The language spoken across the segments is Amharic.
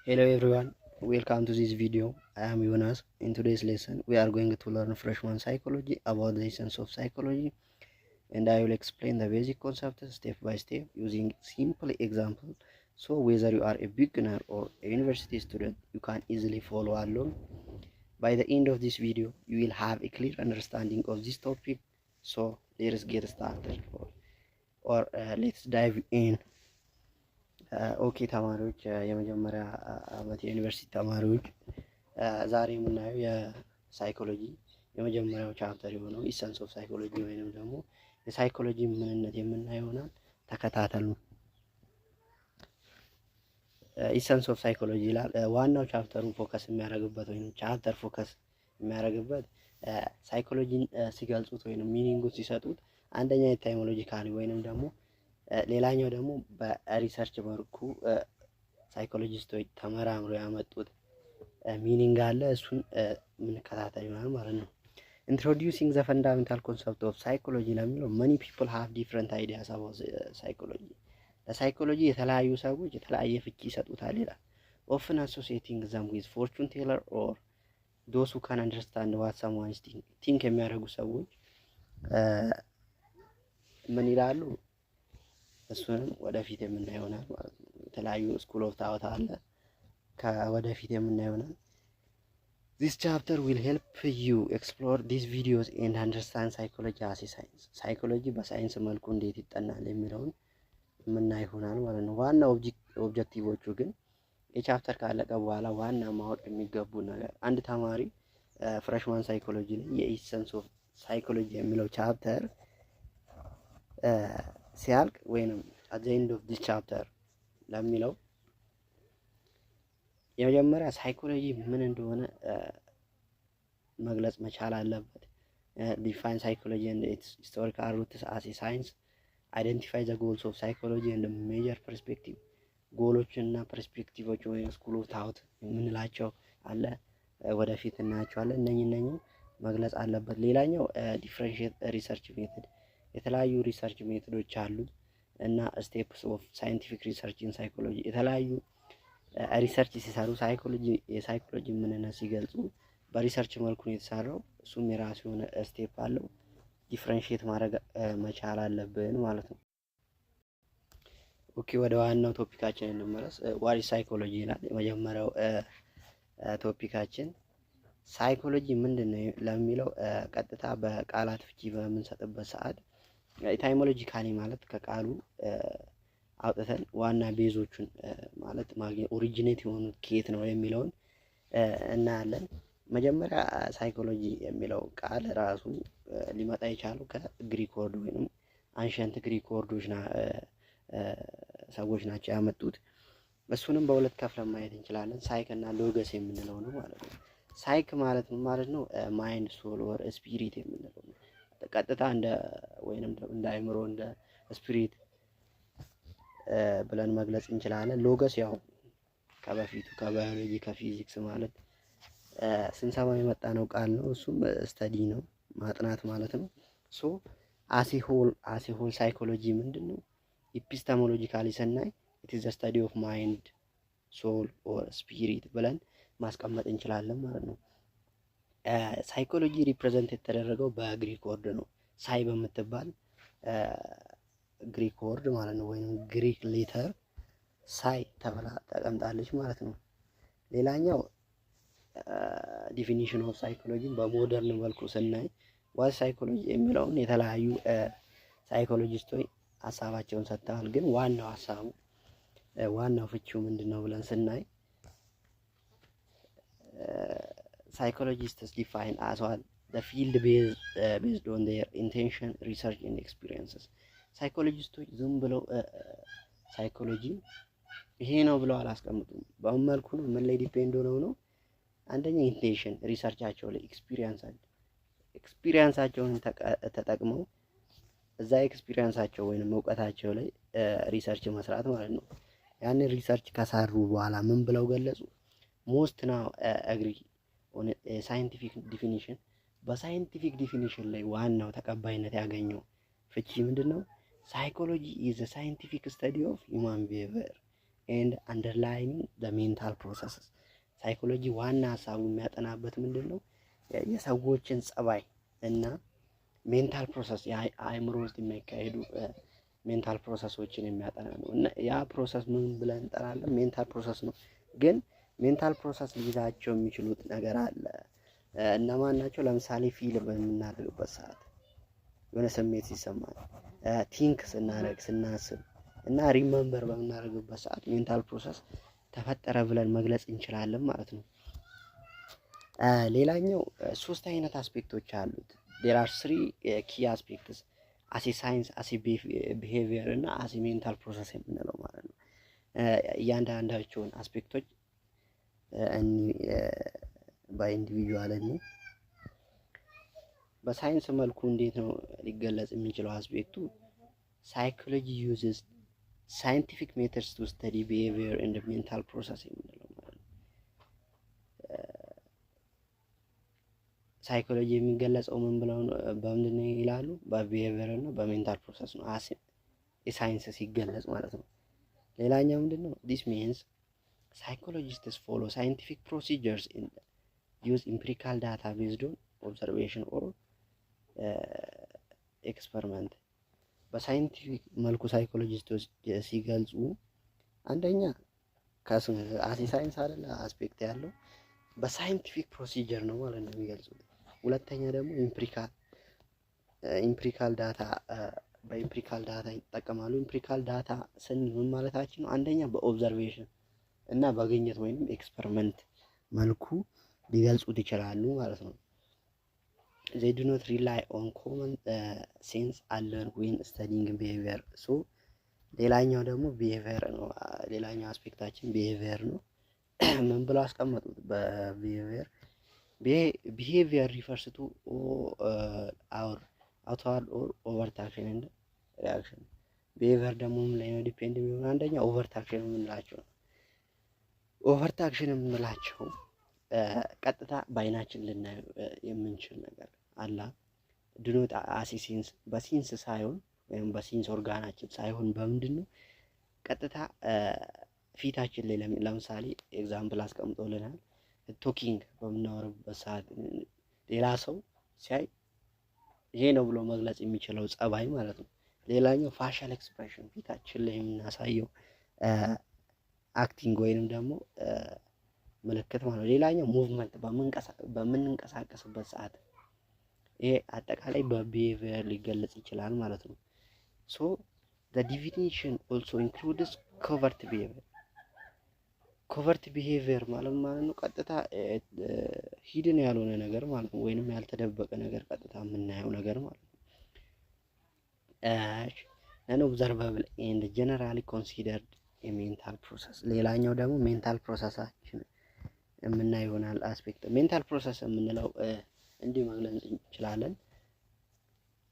Hello everyone, welcome to this video. I am Jonas. In today's lesson, we are going to learn freshman psychology about the essence of psychology, and I will explain the basic concepts step by step using simple example. So whether you are a beginner or a university student, you can easily follow along. By the end of this video, you will have a clear understanding of this topic. So let's get started, or let's dive in. ኦኬ ተማሪዎች የመጀመሪያ አመት የዩኒቨርሲቲ ተማሪዎች ዛሬ የምናየው የሳይኮሎጂ የመጀመሪያው ቻፕተር የሆነው ኢሰንስ ኦፍ ሳይኮሎጂ ወይንም ደግሞ የሳይኮሎጂ ምንነት የምናየው ይሆናል። ተከታተሉ። ኢሰንስ ኦፍ ሳይኮሎጂ ይላል። ዋናው ቻፕተሩን ፎከስ የሚያደርግበት ወይንም ቻፕተር ፎከስ የሚያደርግበት ሳይኮሎጂን ሲገልጹት ወይንም ሚኒንጉን ሲሰጡት አንደኛ የታይሞሎጂካሊ ወይንም ደግሞ ሌላኛው ደግሞ በሪሰርች መልኩ ሳይኮሎጂስቶች ተመራምረው ያመጡት ሚኒንግ አለ። እሱን የምንከታተል ይሆናል ማለት ነው። ኢንትሮዲዩሲንግ ዘ ፈንዳሜንታል ኮንሰፕት ኦፍ ሳይኮሎጂ ለሚለው መኒ ፒፕል ሃቭ ዲፍረንት አይዲያስ አባውት ሳይኮሎጂ። ለሳይኮሎጂ የተለያዩ ሰዎች የተለያየ ፍቺ ይሰጡታል ይላል። ኦፍን አሶሲዬቲንግ ዘም ዊዝ ፎርቹን ቴለር ኦር ዶስ ሁ ካን አንደርስታንድ ዋት ሰምዋን ኢዝ ቲንክ የሚያደርጉ ሰዎች ምን ይላሉ? እሱንም ወደፊት የምናየው ይሆናል ማለት ነው። የተለያዩ ስኩል ኦፍ ታውት አለ ከወደፊት የምናየው ይሆናል። This chapter will help you explore these videos and understand psychology as a science. ሳይኮሎጂ በሳይንስ መልኩ እንዴት ይጠናል የሚለውን የምናየው ይሆናል ማለት ነው። ዋና ኦብጀክቲቮቹ ግን የቻፕተር ካለቀ በኋላ ዋና ማወቅ የሚገቡ ነገር አንድ ተማሪ ፍሬሽማን ሳይኮሎጂ ላይ የኢሰንስ ኦፍ ሳይኮሎጂ የሚለው ቻፕተር ሲያልቅ ወይንም at the end of this chapter ለሚለው የመጀመሪያ ሳይኮሎጂ ምን እንደሆነ መግለጽ መቻል አለበት። define psychology and its historical roots as a science, identify the goals of psychology and major perspective ጎሎችን እና ፐርስፔክቲቮች ወይ ስኩል ኦፍ ታውት የምንላቸው አለ ወደፊት እናያቸዋለን። እነኚህ መግለጽ አለበት። ሌላኛው ዲፍረንሺየት ሪሰርች ሜተድ የተለያዩ ሪሰርች ሜቶዶች አሉ እና ስቴፕስ ኦፍ ሳይንቲፊክ ሪሰርች ኢን ሳይኮሎጂ የተለያዩ ሪሰርች ሲሰሩ የሳይኮሎጂ ምንነት ሲገልጹ በሪሰርች መልኩ ነው የተሰራው። እሱም የራሱ የሆነ ስቴፕ አለው። ዲፍረንሺየት ማድረግ መቻል አለብን ማለት ነው። ኦኬ ወደ ዋናው ቶፒካችን እንመለስ። ዋት ኢዝ ሳይኮሎጂ ይላል የመጀመሪያው ቶፒካችን። ሳይኮሎጂ ምንድነው ለሚለው ቀጥታ በቃላት ፍቺ በምንሰጥበት ሰዓት ኢታይሞሎጂካሊ ማለት ከቃሉ አውጥተን ዋና ቤዞቹን ማለት ማግኘት ኦሪጂኔት የሆኑት ከየት ነው የሚለውን እናያለን። መጀመሪያ ሳይኮሎጂ የሚለው ቃል ራሱ ሊመጣ የቻለው ከግሪክ ወርድ ወይንም አንሸንት ግሪክ ወርዶች ሰዎች ናቸው ያመጡት። እሱንም በሁለት ከፍለን ማየት እንችላለን። ሳይክ እና ሎገስ የምንለው ነው ማለት ነው። ሳይክ ማለት ምን ማለት ነው? ማይንድ ሶል ወር ስፒሪት የምንለው ነው። ቀጥታ እንደ ወይንም እንደ አእምሮ እንደ ስፒሪት ብለን መግለጽ እንችላለን። ሎገስ ያው ከበፊቱ ከባዮሎጂ ከፊዚክስ ማለት ስንሰማ የመጣ ነው ቃል ነው። እሱም ስተዲ ነው ማጥናት ማለት ነው። ሶ አሲሆል ሳይኮሎጂ ምንድነው? ኢፒስተሞሎጂካሊ ስናይ it is the study of mind, soul or spirit ብለን ማስቀመጥ እንችላለን ማለት ነው። ሳይኮሎጂ ሪፕሬዘንት የተደረገው በግሪክ ወርድ ነው። ሳይ በምትባል ግሪክ ወርድ ማለት ነው፣ ወይንም ግሪክ ሌተር ሳይ ተብላ ተቀምጣለች ማለት ነው። ሌላኛው ዲፊኒሽን ኦፍ ሳይኮሎጂ በሞደርን መልኩ ስናይ ዋት ሳይኮሎጂ የሚለውን የተለያዩ ሳይኮሎጂስቶች ሀሳባቸውን ሰጥተዋል። ግን ዋናው ፍቺው ምንድነው ብለን ስናይ psychologists define as well the field based on their intention, research and experiences. ሳይኮሎጂስቶች ዝም ብለው ሳይኮሎጂ ይሄ ነው ብለው አላስቀምጡም። በመልኩ ነው ምን ላይ ዲፔንድ ነው። አንደኛ ኢንቴንሽን ሪሰርቻቸው ላይ ኤክስፒሪየንሳቸውን ተጠቅመው እዛ ኤክስፒሪየንሳቸው ወይንም እውቀታቸው ላይ ሪሰርች መስራት ማለት ነው። ያንን ሪሰርች ከሰሩ በኋላ ምን ብለው ገለጹ? ሞስት ናው አግሪ ኦን ሳይንቲፊክ ዲፊኒሽን። በሳይንቲፊክ ዲፊኒሽን ላይ ዋናው ተቀባይነት ያገኘው ፍቺ ምንድነው? ሳይኮሎጂ ኢዝ ዘ ሳይንቲፊክ ስተዲ ኦፍ ሂውማን ቢሄቪየር ኤንድ አንደርላይኒንግ ዘ ሜንታል ፕሮሰስስ። ሳይኮሎጂ ዋና ሀሳቡ የሚያጠናበት ምንድን ነው? የሰዎችን ጸባይ እና ሜንታል ፕሮሰስ የአእምሮ ውስጥ የሚካሄዱ ሜንታል ፕሮሰሶችን የሚያጠና ነው። እና ያ ፕሮሰስ ምን ብለን እንጠራለን? ሜንታል ፕሮሰስ ነው። ግን ሜንታል ፕሮሰስ ሊይዛቸው የሚችሉት ነገር አለ። እነማን ናቸው? ለምሳሌ ፊልም በምናደርግበት ሰዓት የሆነ ስሜት ሲሰማን፣ ቲንክ ስናደርግ ስናስብ እና ሪመምበር በምናደርግበት ሰዓት ሜንታል ፕሮሰስ ተፈጠረ ብለን መግለጽ እንችላለን ማለት ነው። ሌላኛው 3 አይነት አስፔክቶች አሉት። there are 3 key aspects as a science, as a behavior እና as a mental process የምንለው ማለት ነው። እያንዳንዳቸውን አስፔክቶች በኢንዲቪጁዋል ነው። በሳይንስ መልኩ እንዴት ነው ሊገለጽ የሚችለው አስፔክቱ? ሳይኮሎጂ ዩዝስ ሳይንቲፊክ ሜተድስ ቱ ስተዲ ቢሄቪየር ኤንድ ሜንታል ፕሮሰስ የምንለው ማለት ነው። ሳይኮሎጂ የሚገለጸው ምን ብለው በምንድን ነው ይላሉ? በቢሄቪየር እና በሜንታል ፕሮሰስ ነው የሳይንስ ሲገለጽ ማለት ነው። ሌላኛው ምንድን ነው? ዲስ ሚንስ ሳይኮሎጂስትስ ፎሎ ሳይንቲፊክ ፕሮሲጀርስ ዩዝ ኢምፒሪካል ዳታ ቤዝድ ኦን ኦብዘርቬሽን ኦር ኤክስፐሪመንት። በሳይንቲፊክ መልኩ ሳይኮሎጂስቶች ሲገልጹ አንደኛ አሴ ሳይንስ አይደለ አስፔክት ያለው በሳይንቲፊክ ፕሮሲጀር ነው ማለት ነው የሚገልጹት። ሁለተኛ ደግሞ ኢምፒሪካል ዳታ በኢምፒሪካል ዳታ ይጠቀማሉ። ኢምፒሪካል ዳታ ስንል ምን ማለታችን ነው? አንደኛ በኦብዘርቬሽን እና በግኝት ወይም ኤክስፐሪመንት መልኩ ሊገልጹት ይችላሉ ማለት ነው። they do not rely on common sense alone when studying behavior። ሶ ሌላኛው ደግሞ ቢሄቪየር ነው። ሌላኛው አስፔክታችን ቢሄቪየር ነው። ምን ብለው አስቀመጡት? ቢሄቪየር ሪፈርስ ቱ አወር አውትዋርድ ኦር ኦቨርት አክሽን ኤንድ ሪአክሽን። ቢሄቪየር ደግሞ ምን ላይ ነው ዲፔንድ የሚሆነው? አንደኛ ኦቨርት አክሽን የምንላቸው ነው። ኦቨርት አክሽን የምንላቸው ቀጥታ በአይናችን ልናየው የምንችል ነገር አላ ድኖት አሲ ሲንስ በሲንስ ሳይሆን ወይም በሲንስ ኦርጋናችን ሳይሆን በምንድን ነው ቀጥታ ፊታችን ላይ ለምሳሌ ኤግዛምፕል አስቀምጦልናል። ቶኪንግ በምናወራበት ሰዓት ሌላ ሰው ሲያይ ይሄ ነው ብሎ መግለጽ የሚችለው ጸባይ ማለት ነው። ሌላኛው ፋሻል ኤክስፕሬሽን ፊታችን ላይ የምናሳየው አክቲንግ ወይንም ደግሞ ምልክት ማለት ነው። ሌላኛው ሙቭመንት በምንንቀሳቀስበት ሰዓት ይሄ አጠቃላይ በቢሄቪየር ሊገለጽ ይችላል ማለት ነው። ሶ the definition also includes covert behavior። ኮቨርት ቢሄቪየር ማለት ነው ቀጥታ ሂድን ያልሆነ ነገር ማለት ነው፣ ወይንም ያልተደበቀ ነገር ቀጥታ የምናየው ነገር ማለት ነው። non-observable and generally considered a mental process። ሌላኛው ደግሞ ሜንታል ፕሮሰሳችን የምናየው ይሆናል አስፔክት። ሜንታል ፕሮሰስ የምንለው እንዲህ መግለጽ እንችላለን።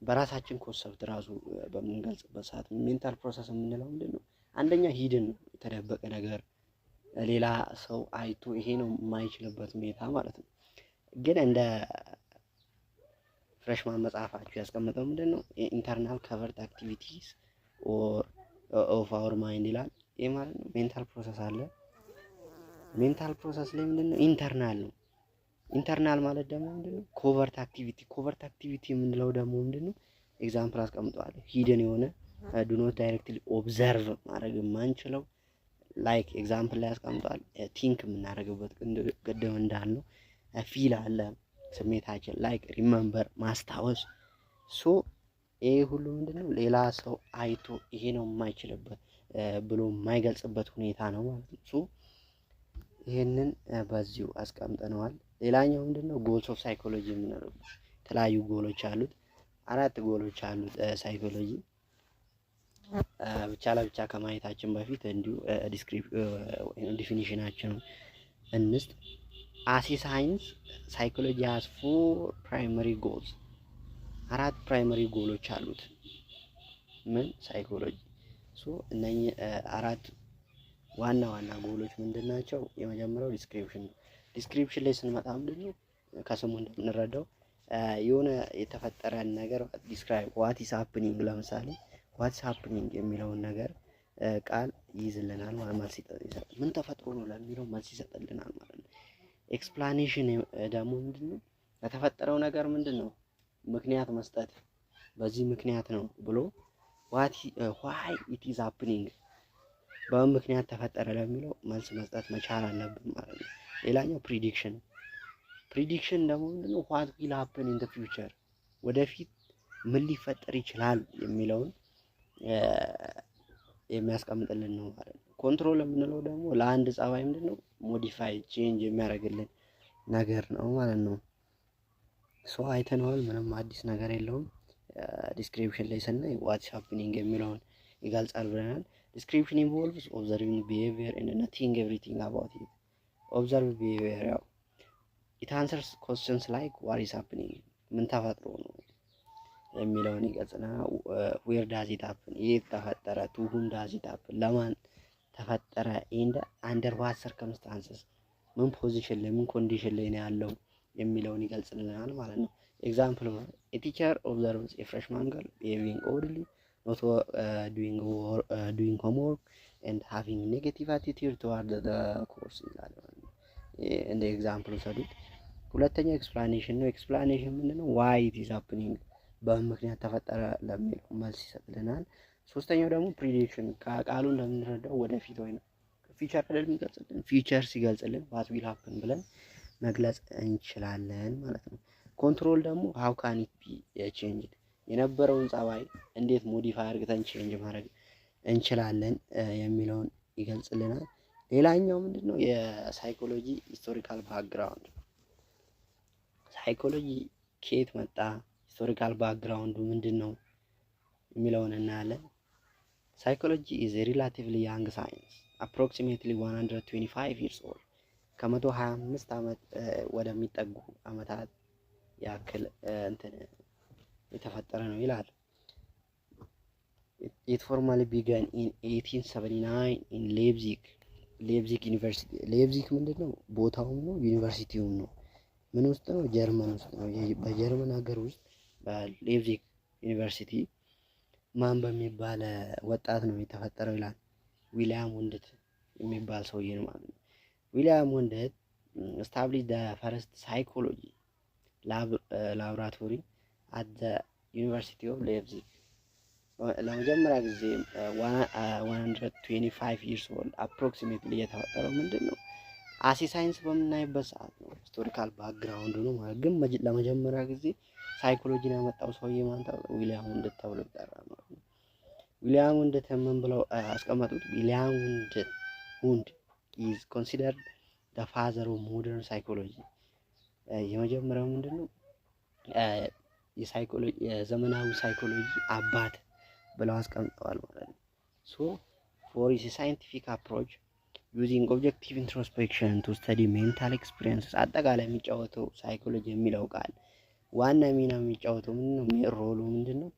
በራሳችን ኮንሰፕት ራሱ በምንገልጽበት ሰዓት ሜንታል ፕሮሰስ የምንለው ምንድን ነው? አንደኛ ሂድን የተደበቀ ነገር ሌላ ሰው አይቶ ይሄ ነው የማይችልበት ሁኔታ ማለት ነው። ግን እንደ ፍሬሽማን መጽሐፋችሁ ያስቀመጠው ምንድን ነው? ኢንተርናል ከቨርት አክቲቪቲስ ኦፍ አወር ማይንድ ይላል። ይሄ ማለት ነው ሜንታል ፕሮሰስ አለ። ሜንታል ፕሮሰስ ላይ ምንድን ነው? ኢንተርናል ነው። ኢንተርናል ማለት ደግሞ ምንድን ነው? ኮቨርት አክቲቪቲ። ኮቨርት አክቲቪቲ የምንለው ደግሞ ምንድን ነው? ኤግዛምፕል አስቀምጠዋል። ሂድን የሆነ ዱኖት ዳይሬክትሊ ኦብዘርቭ ማድረግ የማንችለው ላይክ ኤግዛምፕል ላይ አስቀምጠዋል። ቲንክ የምናደርግበት ቅድም እንዳልነው ፊል አለ ስሜታችን ላይክ ሪመምበር ማስታወስ። ሶ ይሄ ሁሉ ምንድን ነው? ሌላ ሰው አይቶ ይሄ ነው የማይችልበት ብሎ የማይገልጽበት ሁኔታ ነው ማለት ነው። ሶ ይሄንን በዚሁ አስቀምጠነዋል። ሌላኛው ምንድን ነው? ጎልስ ኦፍ ሳይኮሎጂ የምንለው የተለያዩ ጎሎች አሉት። 4 ጎሎች አሉት ሳይኮሎጂ። ብቻ ለብቻ ከማየታችን በፊት እንዲሁ ዲፊኒሽናችን እንስጥ። አሲ ሳይንስ ሳይኮሎጂ ሃዝ 4 ፕራይመሪ ጎልስ። 4 ፕራይመሪ ጎሎች አሉት ምን ሳይኮሎጂ። ሶ እነኚህ 4 ዋና ጎሎች ምንድን ናቸው? የመጀመሪያው ዲስክሪፕሽን ነው። ዲስክሪፕሽን ላይ ስንመጣ ምንድን ነው ከስሙ እንደምንረዳው የሆነ የተፈጠረን ነገር ዲስክራይብ ዋት ኢዝ ሃፕኒንግ። ለምሳሌ ዋት ኢዝ ሃፕኒንግ የሚለውን ነገር ቃል ይይዝልናል ማለት መልስ ይሰጣል። ምን ተፈጥሮ ነው ለሚለው መልስ ይሰጥልናል ማለት ነው። ኤክስፕላኔሽን ደግሞ ምንድነው? ለተፈጠረው ነገር ምንድነው ምክንያት መስጠት። በዚህ ምክንያት ነው ብሎ ዋይ ኢት ኢዝ ሃፕኒንግ በምን ምክንያት ተፈጠረ ለሚለው መልስ መስጠት መቻል አለብን ማለት ነው። ሌላኛው ፕሪዲክሽን ደግሞ ምንድነው? ዋት ዊል ሃፕን ኢን ዘ ፊውቸር ወደፊት ምን ሊፈጠር ይችላል የሚለውን የሚያስቀምጥልን ነው ማለት ነው። ኮንትሮል የምንለው ደግሞ ለአንድ ጸባይ ምንድነው? ሞዲፋይ ቼንጅ የሚያደርግልን ነገር ነው ማለት ነው። ሶ አይተነዋል፣ ምንም አዲስ ነገር የለውም። ዲስክሪፕሽን ላይ ስናይ ዋትስ ሃፕኒንግ የሚለውን ይገልጻል ብለናል። ዲስክሪፕሽን ኢንቮልቭስ ኦብዘርቪንግ ቢሄቪየር ኤንድ ነቲንግ ኤቭሪቲንግ አባውት ኢት። ኦብዘርቭ ቢሄቪየር ያው ኢት አንሰርስ ኮስችንስ ላይክ ዋት ኢዝ ሃፕኒንግ ምን ተፈጥሮ ነው የሚለውን ይገልጽልናል። ዌር ዳዝ ኢት ሃፕን የት ተፈጠረ፣ ቱ ሁም ዳዝ ኢት ሃፕን ለማን ተፈጠረ፣ ኤንድ አንደር ዋት ሰርከምስታንስስ ምን ፖዚሽን ላይ ምን ኮንዲሽን ላይ ነው ያለው የሚለውን ይገልጽልናል ማለት ነው። ኤግዛምፕል ኤ ቲቸር ኦብዘርቭስ ኤ ፍሬሽማን ገርል ቢሄቪንግ ኦድሊ ኖት ዱዊንግ ሆምወርክ ኤንድ ሃቪንግ ኔጌቲቭ አቲቲዩድ ቱዋርድ ዘ ኮርስ ይላል። እንደ ኤግዛምፕል ሰዱት። ሁለተኛው ኤክስፕላኔሽን ነው። ኤክስፕላኔሽን ምንድነው? ዋይ ኢት ኢዝ ሃፕኒንግ በምን ምክንያት ተፈጠረ ለሚለው መልስ ይሰጥልናል። ሶስተኛው ደግሞ ፕሪዲክሽን ከቃሉ እንደምንረዳው ወደፊት ወይ ነው ፊቸር አይደል የሚገልጽልን። ፊቸር ሲገልጽልን ዋት ዊል ሃፕን ብለን መግለጽ እንችላለን ማለት ነው። ኮንትሮል ደግሞ ሃው ካን ኢት ቢ ቼንጅድ የነበረውን ጸባይ እንዴት ሞዲፋይ አድርገን ቼንጅ ማድረግ እንችላለን የሚለውን ይገልጽልናል። ሌላኛው ምንድነው? የሳይኮሎጂ ሂስቶሪካል ባክግራውንድ። ሳይኮሎጂ ከየት መጣ፣ ሂስቶሪካል ባክግራውንዱ ምንድነው የሚለውን እናያለን። ሳይኮሎጂ ኢዝ ኤ ሪላቲቭሊ ያንግ ሳይንስ አፕሮክሲሜትሊ 125 years old ከ125 ዓመት ወደሚጠጉ ዓመታት ያክል እንትን የተፈጠረ ነው ይላል። ኢት ፎርማሊ ቢገን ኢን 1879 ኢን ሌፕዚግ ዩኒቨርሲቲ። ሌፕዚግ ምንድነው? ቦታውም ነው ዩኒቨርሲቲውም ነው። ምን ውስጥ ነው? ጀርመን ውስጥ ነው። በጀርመን ሀገር ውስጥ በሌፕዚግ ዩኒቨርሲቲ ማን በሚባል ወጣት ነው የተፈጠረው ይላል። ዊሊያም ወንድት የሚባል ሰውዬ ነው ማለት ነው። ዊሊያም ወንድት ስታብሊሽ ደ ፈርስት ሳይኮሎጂ ላብራቶሪ አት ዘ ዩኒቨርሲቲ ኦፍ ሌፕዚግ። ለመጀመሪያ ጊዜ 125 years old አፕሮክሲሜትሊ የተፈጠረው ምንድን ነው? አሲ ሳይንስ በምናይበት ሰዓት ነው። ሂስቶሪካል ባክግራውንዱ ነው ማለት ግን ለመጀመሪያ ጊዜ ሳይኮሎጂን ያመጣው ሰውዬ ማን ተብሎ? ዊሊያም ወንድት ተብሎ ይጠራል ማለት ነው። ዊሊያም ወንድት ምን ብለው አስቀመጡት? ዊሊያም ወንድ ኢዝ ኮንሲደርድ ዘ ፋዘር ኦፍ ሞደርን ሳይኮሎጂ። የመጀመሪያው ምንድነው? የዘመናዊ ሳይኮሎጂ አባት ብለው አስቀምጠዋል ማለት ነው። ሶ ፎር ኢዝ ሳይንቲፊክ አፕሮች ዩዚንግ ኦብጀክቲቭ ኢንትሮስፔክሽን ቱ ስተዲ ሜንታል ኤክስፒሪየንስስ። አጠቃላይ የሚጫወተው ሳይኮሎጂ የሚለው ቃል ዋና ሚና የሚጫወተው ምንድነው? ሮሉ ምንድነው?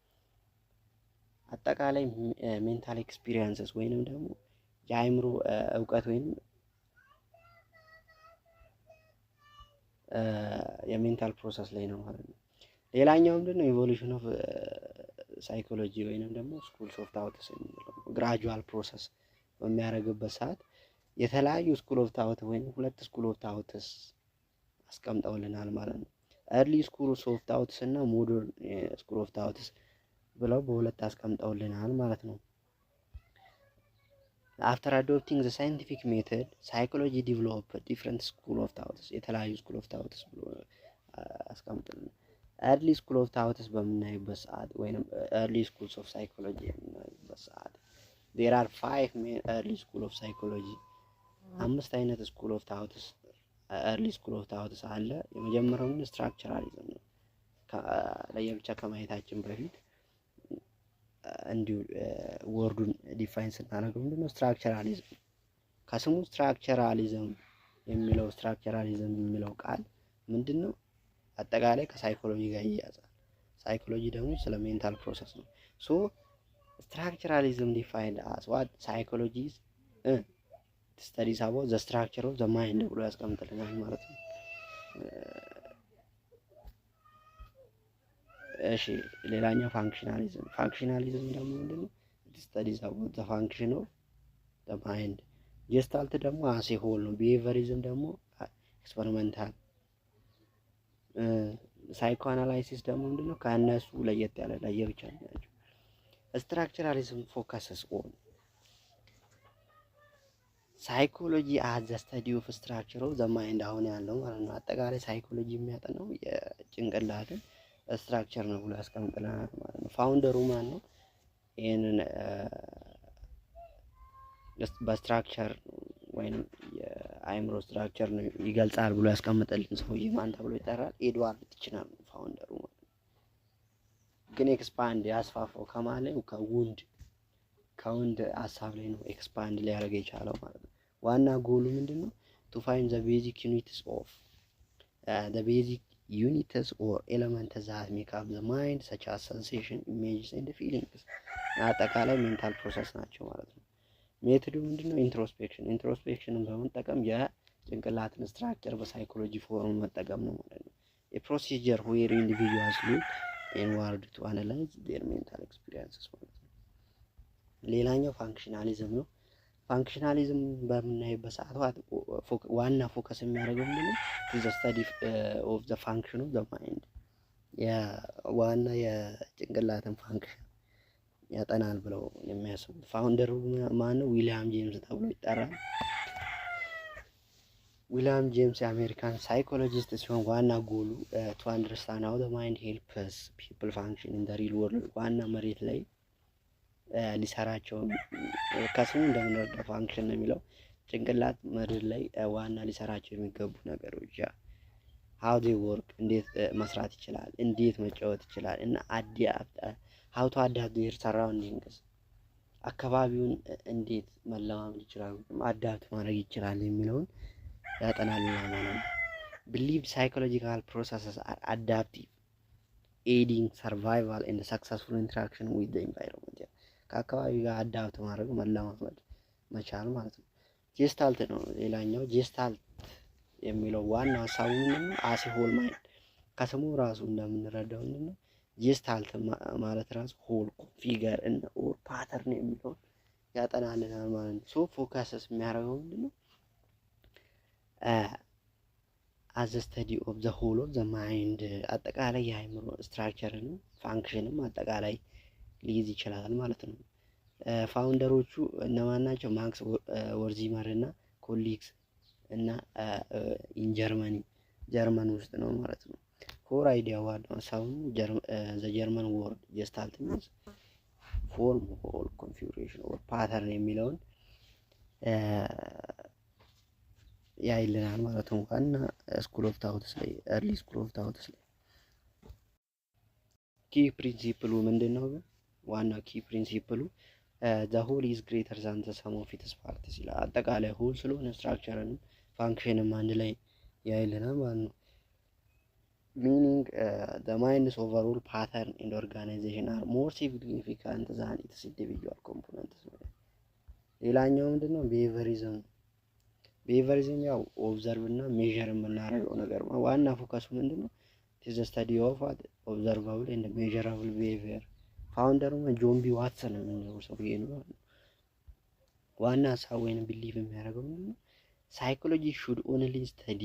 አጠቃላይ ሜንታል ኤክስፒሪየንስስ ወይንም ደግሞ የአእምሮ እውቀት ወይንም የሜንታል ፕሮሰስ ላይ ነው ማለት ነው። ሌላኛው ምንድነው? ኢቮሉሽን ኦፍ ሳይኮሎጂ ወይንም ደግሞ ስኩልስ ኦፍ ታውትስ የሚለው ግራጁዋል ፕሮሰስ በሚያደርግበት ሰዓት የተለያዩ ስኩል ኦፍ ታውት ወይንም ሁለት ስኩል ኦፍ ታውትስ አስቀምጠውልናል ማለት ነው። ኤርሊ ስኩል ኦፍ ታውትስ እና ሞደርን ስኩል ኦፍ ታውትስ ብለው በሁለት አስቀምጠውልናል ማለት ነው። አፍተር አዶፕቲንግ ዘ ሳይንቲፊክ ሜተድ ሳይኮሎጂ ዲቨሎፕ ዲፍረንት ስኩል ኦፍ ታውትስ የተለያዩ ስኩል ኦፍ ታውትስ ብሎ አስቀምጥልን። ኤርሊ ስኩል ኦፍ ታውትስ በምናይበት ሰዓት ወይንም ኤርሊ ስኩልስ ኦፍ ሳይኮሎጂ በምናይበት ሰዓት ዜር አር 5 ሜን ኤርሊ ስኩል ኦፍ ሳይኮሎጂ። 5 አይነት ስኩል ኦፍ ታውትስ ኤርሊ ስኩል ኦፍ ታውትስ አለ። የመጀመሪያው ስትራክቸራሊዝም ነው። ለየብቻ ከማየታችን በፊት እንዲሁ ወርዱን ዲፋይን ስናደርገው ምንድነው? ስትራክቸራሊዝም ከስሙ ስትራክቸራሊዝም የሚለው ቃል ምንድነው? አጠቃላይ ከሳይኮሎጂ ጋር ይያዛል። ሳይኮሎጂ ደግሞ ስለ ሜንታል ፕሮሰስ ነው። ሶ ስትራክቸራሊዝም ዲፋይንድ አስ ዋት ሳይኮሎጂ ስተዲስ አባውት ዘ ስትራክቸር ኦፍ ዘ ማይንድ ብሎ ያስቀምጥልናል ማለት ነው። እሺ ሌላኛው ፋንክሽናሊዝም ደግሞ ምንድነው? ስተዲስ አባውት ዘ ፋንክሽን ኦፍ ማይንድ። ጀስታልት ደግሞ አሴ ሆል ነው። ቢሄቨሪዝም ደግሞ ኤክስፐሪመንታል። ሳይኮ አናላይሲስ ደግሞ ምንድነው? ከእነሱ ለየት ያለ ለየብቻ ናቸው። ስትራክቸራሊዝም ፎከስስ ኦን ሳይኮሎጂ አዝ ዘ ስተዲ ኦፍ ስትራክቸር ኦፍ ዘ ማይንድ አሁን ያለው ማለት ነው። አጠቃላይ ሳይኮሎጂ የሚያጠናው የጭንቅላትን ስትራክቸር ነው ብሎ ያስቀምጥልናል ማለት ነው። ፋውንደሩ ማን ነው? ይህንን በስትራክቸር ወይም የአእምሮ ስትራክቸር ነው ይገልጻል ብሎ ያስቀምጥልን ሰውዬ ማን ተብሎ ይጠራል? ኤድዋርድ ቲችነር ነው ፋውንደሩ ማለት ነው። ግን ኤክስፓንድ ያስፋፋው ከማለት ከውንድ ሀሳብ ላይ ነው ኤክስፓንድ ሊያደርግ የቻለው ማለት ነው። ዋና ጎሉ ምንድነው? ቱ ፋይንድ ዘ ቤዚክ ዩኒትስ ኦፍ ዘ ቤዚክ ዩኒትስ ኦር ኤለመንትስ ዛት ሜክ አፕ ዘ ማይንድ ሰች አስ ሴንሴሽን ኢሜጅስ ኤንድ ፊሊንግስ። አጠቃላይ ሜንታል ፕሮሰስ ናቸው ማለት ነው። ሜቶዱ ምንድነው? ኢንትሮስፔክሽንን በመጠቀም የጭንቅላትን ስትራክቸር በሳይኮሎጂ ፎርም መጠቀም ነው ማለት ነው። የፕሮሲጀር ዌር ኢንዲቪጁዋልስ ሉክ ኢንዋርድ ቱ አናላይዝ ዜር ሜንታል ኤክስፒሪየንስስ ማለት ነው። ሌላኛው ፋንክሽናሊዝም ነው። ፋንክሽናሊዝም በምናይበት ሰዓት ዋና ፎከስ የሚያደርገው ምንድነው? ዘ ስተዲ ኦፍ ዘ ፋንክሽን ኦፍ ዘ ማይንድ ዋና የጭንቅላትን ፋንክሽን ያጠናል ብለው የሚያስቡት ፋውንደሩ ማነው? ዊሊያም ጄምስ ተብሎ ይጠራል። ዊሊያም ጄምስ የአሜሪካን ሳይኮሎጂስት ሲሆን ዋና ጎሉ ቱ አንደርስታንድ ሃው ዘ ማይንድ ሄልፕስ ፒፕል ፋንክሽን ኢን ዘ ሪል ወርልድ ዋና መሬት ላይ ሊሰራቸው ከስሙ እንደምንረዳው ፋንክሽን ነው የሚለው ጭንቅላት ምድር ላይ ዋና ሊሰራቸው የሚገቡ ነገሮች ሃው ዴይ ወርክ እንዴት መስራት ይችላል፣ እንዴት መጫወት ይችላል እና ሃው ቱ አዳፕት ዴር ሰራውንዲንግስ አካባቢውን እንዴት መለማመድ ይችላል፣ አዳፕት ማድረግ ይችላል የሚለውን ያጠናልና ማለት ነው። ቢሊቭድ ሳይኮሎጂካል ፕሮሰስስ አር አዳፕቲቭ ኤዲንግ ሰርቫይቫል ኤንድ ሰክሰስፉል ኢንተራክሽን ዊዝ ዘ ኢንቫይሮንመንት ከአካባቢ ጋር አዳፕት ማድረግ መለማመድ መቻል ማለት ነው። ጄስታልት ነው ሌላኛው። ጄስታልት የሚለው ዋና ሀሳቡ ምንድነው? አሴ ሆል ማይንድ ከስሙ ራሱ እንደምንረዳው ምንድነው? ጄስታልት ማለት ራሱ ሆል ፊገር እና ኦር ፓተርን የሚለውን ያጠናልናል ማለት ነው። ሶ ፎከስስ የሚያደርገው ምንድነው? አዝ ስተዲ ኦፍ ዘ ሆል ኦፍ ዘ ማይንድ አጠቃላይ የአእምሮ ስትራክቸርንም ፋንክሽንም አጠቃላይ ሊይዝ ይችላል ማለት ነው። ፋውንደሮቹ እነማን ናቸው? ማክስ ወርዚመር እና ኮሊግስ እና ጀርመን ውስጥ ነው ማለት ነው። ኮር አይዲያ ዋናው ሀሳቡ ዘ ጀርመን ወርድ ጀስታልት ሚንስ ፎርም ኦር ኮንፊጉሬሽን ኦር ፓተርን የሚለውን ያይልናል ማለት ነው። ዋና ስኩል ኦፍ ታውትስ ላይ ኤርሊ ስኩል ኦፍ ታውትስ ላይ ኪ ፕሪንሲፕሉ ምንድነው? ዋና ኪ ፕሪንሲፕሉ ዘ ሆል ኢዝ ግሬተር ዛን ዘ ሰም ኦፍ ኢትስ ፓርትስ ይላል። አጠቃላይ ሆል ስለሆነ ስትራክቸርንም ፋንክሽንም አንድ ላይ ያይልናል ማለት ነው። ሚኒንግ ዘ ማይንድስ ኦቨርኦል ፓተርን ኤንድ ኦርጋናይዜሽን አር ሞር ሲግኒፊካንት ዛን ኢትስ ኢንዲቪጁዋል ኮምፖነንትስ። ሌላኛው ምንድነው? ቢሄቨሪዝም ያው ኦብዘርቭ እና ሜዠር የምናደርገው ነገር ነው። ዋና ፎከሱ ምንድነው? ኢትስ ዘ ስተዲ ኦፍ ኦብዘርቫብል ኤንድ ሜዠራብል ቢሄቪየር። ፋውንደሩ ጆን ቢ ዋትሰን የምንለው ሰውዬ ነው። ዋና ሀሳብ ወይም ቢሊቭ የሚያደርገው ምንድነው? ሳይኮሎጂ ሹድ ኦንሊ ስተዲ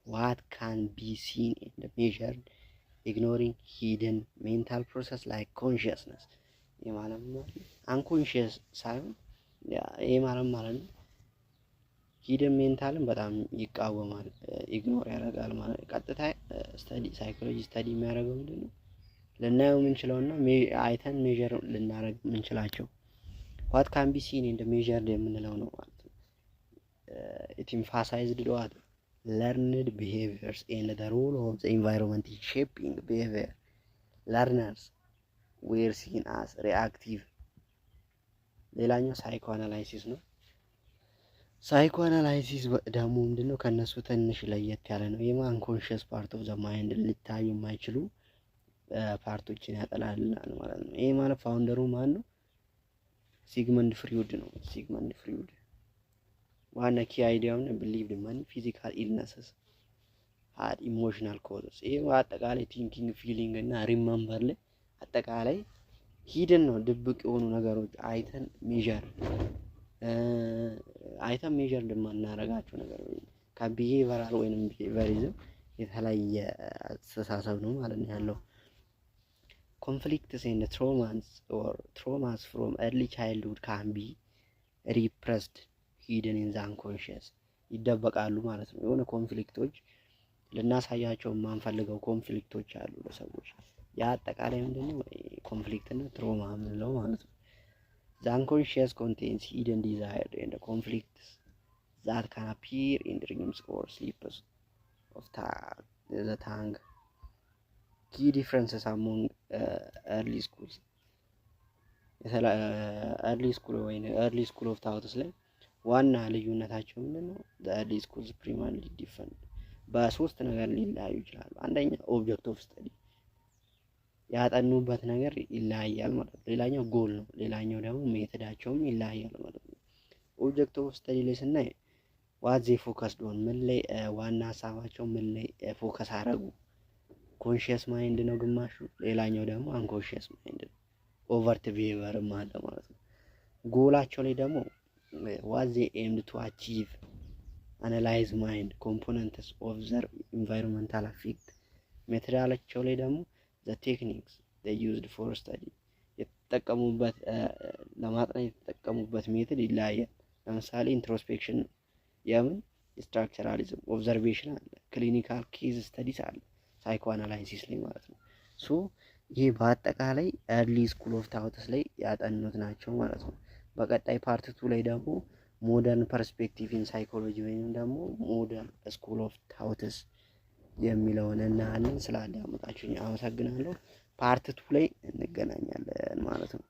ዋት ካን ቢ ሲን ኤንድ ሜዠርድ ኢግኖሪንግ ሂድን ሜንታል ፕሮሰስ ላይክ ኮንሽስነስ። ይህ ማለት አንኮንሽስ ሳይሆን ይህ ማለት ነው ሂድን ሜንታልን በጣም ይቃወማል፣ ኢግኖር ያደርጋል ማለት ነው። ቀጥታ ሳይኮሎጂ ስተዲ የሚያደርገው ምንድነው? ልናየው የምንችለውና አይተን ሜዠር ልናደርግ የምንችላቸው ዋት ካን ቢ ሲን ኤንድ ሜዠርድ የምንለው ነው ማለት ነው። ኢት ኤምፋሳይዝድ ዋት learned behaviors and the role of the environment in shaping behavior. Learners were seen as reactive. ሌላኛው ሳይኮ አናላይሲስ ነው። ሳይኮ አናላይሲስ ደግሞ ምንድነው? ከነሱ ትንሽ ለየት ያለ ነው። የአንኮንሽስ ፓርት ኦፍ ዘ ማይንድ ሊታዩ የማይችሉ ፓርቶችን ያጠላልናል ማለት ነው። ይሄ ማለት ፋውንደሩ ማን ነው? ሲግመንድ ፍሪውድ ነው። ሲግመንድ ፍሪውድ ዋና ኪ አይዲያውን ቢሊቭድ ማን ፊዚካል ኢልነስስ ሃድ ኢሞሽናል ኮዝስ። ይሄ አጠቃላይ ቲንኪንግ ፊሊንግ እና ሪመምበር ላይ አጠቃላይ ሂድን ነው፣ ድብቅ የሆኑ ነገሮች አይተን ሜዠር አይተም ሜጀር እንደማናረጋቸው ነገር ከቢሄቨራል ወይንም ቢሄቨሪዝም የተለያየ አስተሳሰብ ነው ማለት ነው ያለው። ኮንፍሊክትስ ኤንድ ትሮማስ ፍሮም ኤርሊ ቻይልድሁድ ካን ቢ ሪፕረስድ ሂድን ኢን ዘ አንኮንሺየስ ይደበቃሉ ማለት ነው። የሆነ ኮንፍሊክቶች ልናሳያቸው የማንፈልገው ኮንፍሊክቶች አሉ ለሰዎች። ያ አጠቃላይ ምንድነው ኮንፍሊክት እና ትሮማ የምንለው ማለት ነው። The unconscious contains hidden desire and conflicts that can appear in dreams or sleeps of the tongue. Key differences among early schools. early school of thoughts ላይ ዋና ልዩነታቸው ምንድነው? the early schools primarily different በሶስት ነገር ሊለያዩ ይችላሉ። አንደኛ ኦብጀክት ኦፍ ስተዲ ያጠኑበት ነገር ይለያያል ማለት ነው። ሌላኛው ጎል ነው። ሌላኛው ደግሞ ሜተዳቸውም ይለያያል ማለት ነው። ኦብጀክት ኦፍ ስተዲ ላይ ስናይ ዋት ዜ ፎከስድ ኦን ምን ላይ ዋና ሀሳባቸው ምን ላይ ፎከስ አረጉ። ኮንሺየስ ማይንድ ነው ግማሹ፣ ሌላኛው ደግሞ አንኮንሺየስ ማይንድ ነው። ኦቨርት ቢሄቨርም አለ ማለት ነው። ጎላቸው ላይ ደግሞ ዋት ዜ ኤምድ ቱ አቺቭ አናላይዝ ማይንድ ኮምፖነንትስ ኦብዘርቭ ኢንቫይሮንመንታል አፌክት። ሜተዳላቸው ላይ ደግሞ the techniques they used for study የተጠቀሙበት ለማጥናት የተጠቀሙበት ሜትድ ይለያያል። ለምሳሌ ኢንትሮስፔክሽን የምን ስትራክቸራሊዝም፣ ኦብዘርቬሽን አለ፣ ክሊኒካል ኬዝ ስተዲስ አለ፣ ሳይኮ አናላይሲስ ላይ ማለት ነው። ሶ ይሄ በአጠቃላይ ኤርሊ ስኩል ኦፍ ታውትስ ላይ ያጠኑት ናቸው ማለት ነው። በቀጣይ ፓርት 2 ላይ ደግሞ ሞደርን ፐርስፔክቲቭ ኢን ሳይኮሎጂ ወይንም ደግሞ ሞደርን ስኩል ኦፍ ታውትስ የሚለውን እናያለን። ስላዳመጣችሁኝ አመሰግናለሁ። ፓርት 2 ላይ እንገናኛለን ማለት ነው።